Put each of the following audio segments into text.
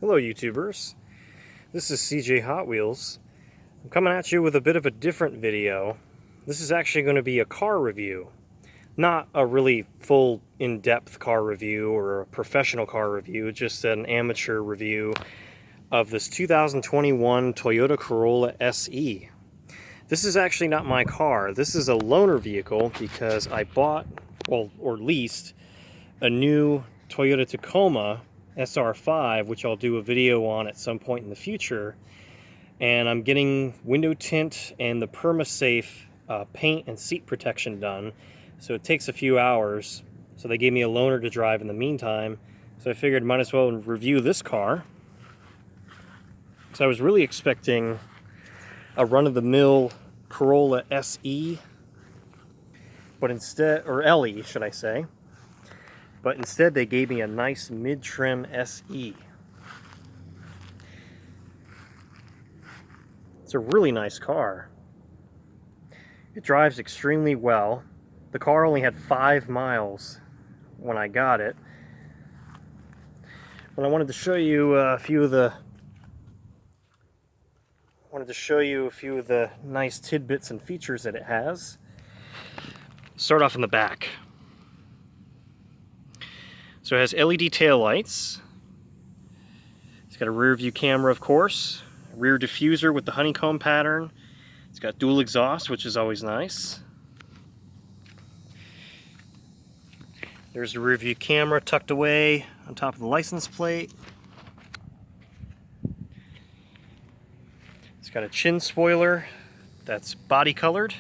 Hello YouTubers, this is CJ Hot Wheels. I'm coming at you with a bit of a different video. This is actually going to be a car review. Not a really full in-depth car review or a professional car review, just an amateur review of this 2021 Toyota Corolla SE. This is actually not my car. This is a loaner vehicle because I bought, or leased, a new Toyota Tacoma SR5, which I'll do a video on at some point in the future, and I'm getting window tint and the PermaSafe paint and seat protection done, so it takes a few hours. So they gave me a loaner to drive in the meantime, so I figured might as well review this car. So I was really expecting a run-of-the-mill Corolla SE, but instead, or LE should I say, but instead they gave me a nice mid-trim SE. It's a really nice car. It drives extremely well. The car only had 5 miles when I got it. But I wanted to show you a few of the nice tidbits and features that it has. Start off in the back. So it has LED taillights. It's got a rear view camera, of course. Rear diffuser with the honeycomb pattern. It's got dual exhaust, which is always nice. There's the rear view camera tucked away on top of the license plate. It's got a chin spoiler that's body colored.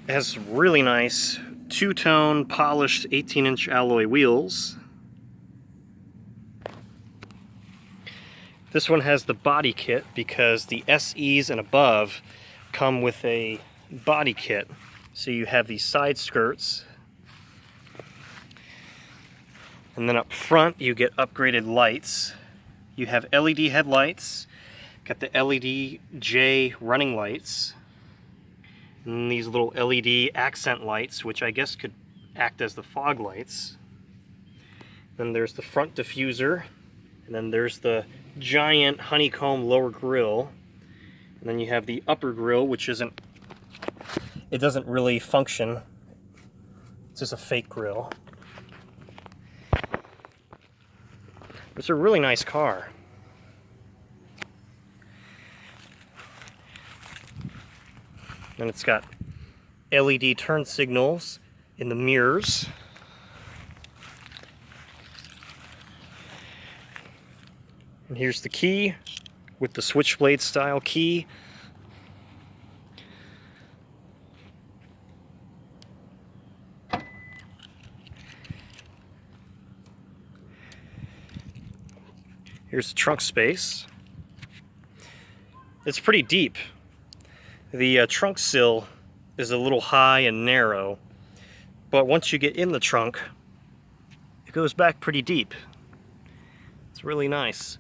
It has really nice two-tone polished 18-inch alloy wheels. This one has the body kit because the SEs and above come with a body kit. So you have these side skirts, and then up front you get upgraded lights. You have LED headlights, got the LED J running lights, and these little LED accent lights, which I guess could act as the fog lights. Then there's the front diffuser, and then there's the giant honeycomb lower grille, and then you have the upper grille, which doesn't really function. It's just a fake grille. It's a really nice car. And it's got LED turn signals in the mirrors. And here's the key with the switchblade style key. Here's the trunk space. It's pretty deep. The trunk sill is a little high and narrow, but once you get in the trunk, it goes back pretty deep. It's really nice.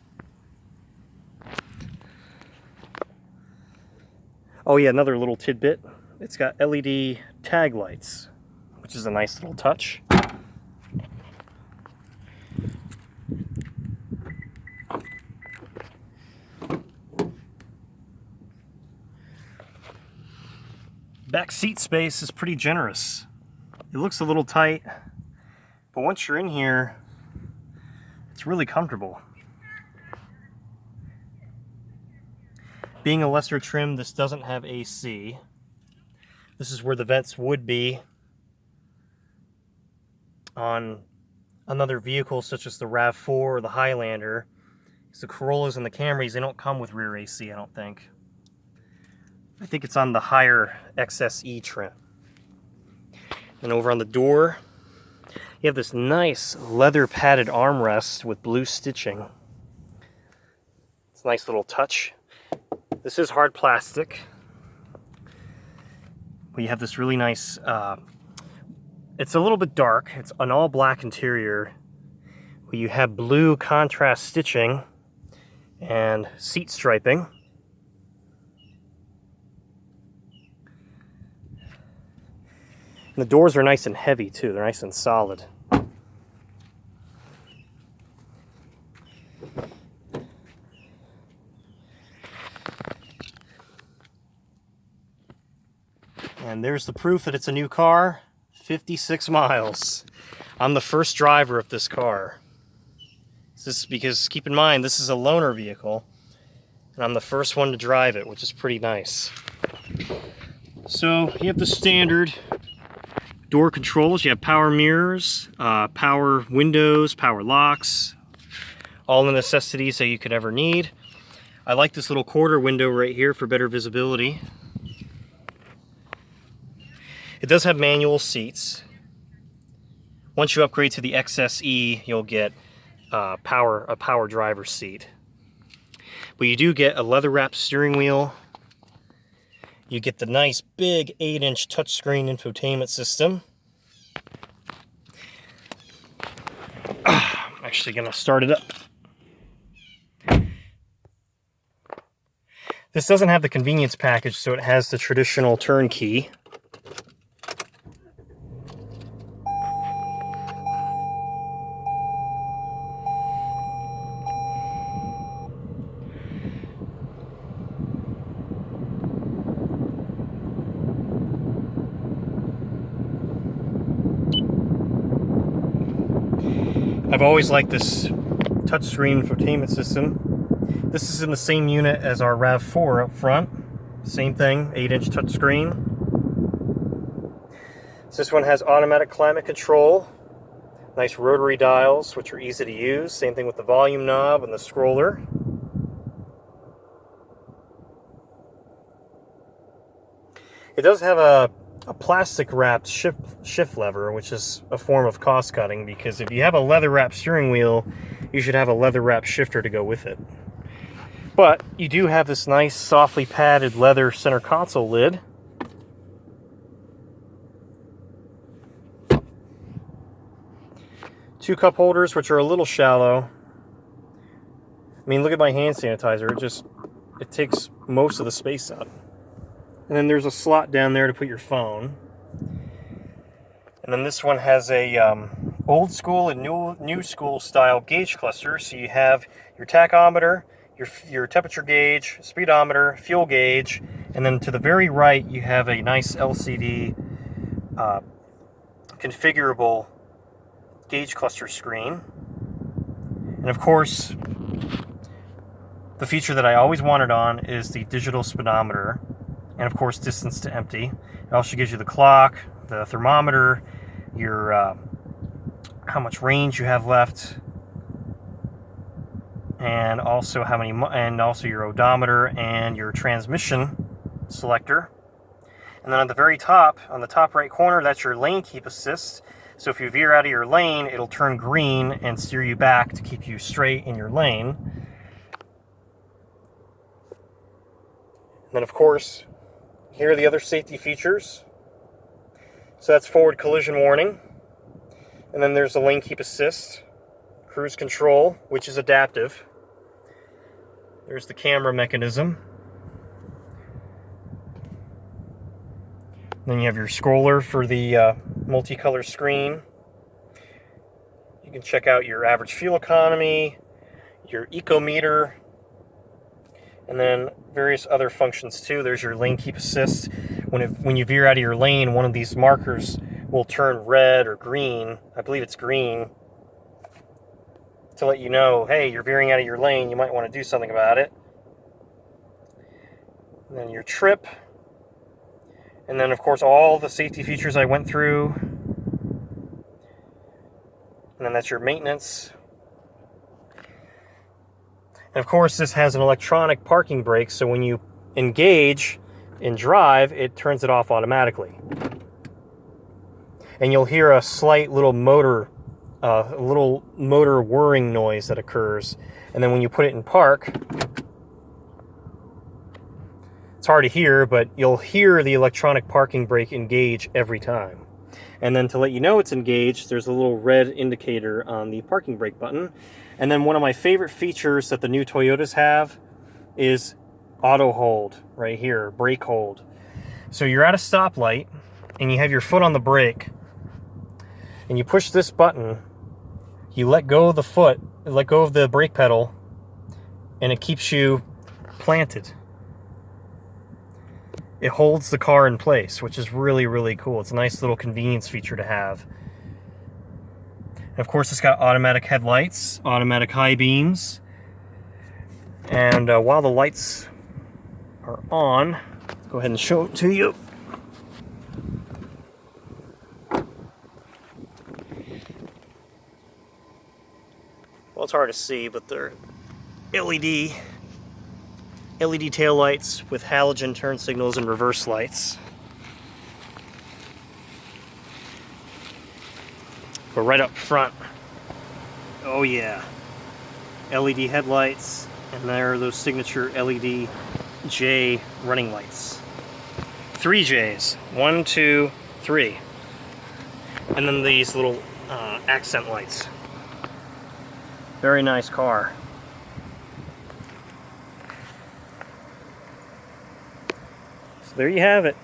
Oh yeah, another little tidbit. It's got LED tag lights, which is a nice little touch. Back seat space is pretty generous. It looks a little tight, but once you're in here, it's really comfortable. Being a lesser trim, this doesn't have AC. This is where the vents would be on another vehicle such as the RAV4 or the Highlander. Because the Corollas and the Camrys, they don't come with rear AC, I don't think. I think it's on the higher XSE trim. And over on the door, you have this nice leather padded armrest with blue stitching. It's a nice little touch. This is hard plastic. But you have this really nice, it's a little bit dark. It's an all black interior. Where you have blue contrast stitching and seat striping. And the doors are nice and heavy too. They're nice and solid. And there's the proof that it's a new car. 56 miles. I'm the first driver of this car. This is because, keep in mind, this is a loaner vehicle, and I'm the first one to drive it, which is pretty nice. So you have the standard door controls. You have power mirrors, power windows, power locks, all the necessities that you could ever need. I like this little quarter window right here for better visibility. It does have manual seats. Once you upgrade to the XSE, you'll get a power driver's seat. But you do get a leather-wrapped steering wheel. You get the nice big 8-inch touchscreen infotainment system. I'm actually going to start it up. This doesn't have the convenience package, so it has the traditional turnkey. I've always liked this touchscreen infotainment system. This is in the same unit as our RAV4 up front. Same thing, 8-inch touchscreen. So this one has automatic climate control, nice rotary dials, which are easy to use. Same thing with the volume knob and the scroller. It does have a plastic wrapped shift lever, which is a form of cost cutting, because if you have a leather wrapped steering wheel, you should have a leather wrapped shifter to go with it. But you do have this nice softly padded leather center console lid. Two cup holders, which are a little shallow. I mean, look at my hand sanitizer. It takes most of the space up. And then there's a slot down there to put your phone. And then this one has a old school and new school style gauge cluster. So you have your tachometer, your temperature gauge, speedometer, fuel gauge, and then to the very right you have a nice LCD configurable gauge cluster screen. And of course, the feature that I always wanted on is the digital speedometer. And of course, distance to empty. It also gives you the clock, the thermometer, your how much range you have left, and also your odometer and your transmission selector. And then on the very top, on the top right corner, that's your lane keep assist. So if you veer out of your lane, it'll turn green and steer you back to keep you straight in your lane. And then of course, here are the other safety features. So that's forward collision warning. And then there's the lane keep assist, cruise control, which is adaptive. There's the camera mechanism. And then you have your scroller for the multicolor screen. You can check out your average fuel economy, your eco meter, and then various other functions too. There's your lane keep assist. When you veer out of your lane, one of these markers will turn red or green. I believe it's green, to let you know, hey, you're veering out of your lane, you might want to do something about it. And then your trip. And then of course all the safety features I went through. And then that's your maintenance. And of course, this has an electronic parking brake, so when you engage and drive, it turns it off automatically. And you'll hear a slight little motor whirring noise that occurs. And then when you put it in park, it's hard to hear, but you'll hear the electronic parking brake engage every time. And then to let you know it's engaged, there's a little red indicator on the parking brake button. And then one of my favorite features that the new Toyotas have is auto hold right here, brake hold. So you're at a stoplight and you have your foot on the brake and you push this button, you let go of the foot, let go of the brake pedal, and it keeps you planted. it holds the car in place, which is really, really cool. It's a nice little convenience feature to have. And of course, it's got automatic headlights, automatic high beams. And while the lights are on, let's go ahead and show it to you. Well, it's hard to see, but they're LED tail lights with halogen turn signals and reverse lights. But right up front, oh yeah, LED headlights, and there are those signature LED J running lights. 3 J's, 1, 2, 3. And then these little accent lights. Very nice car. So there you have it.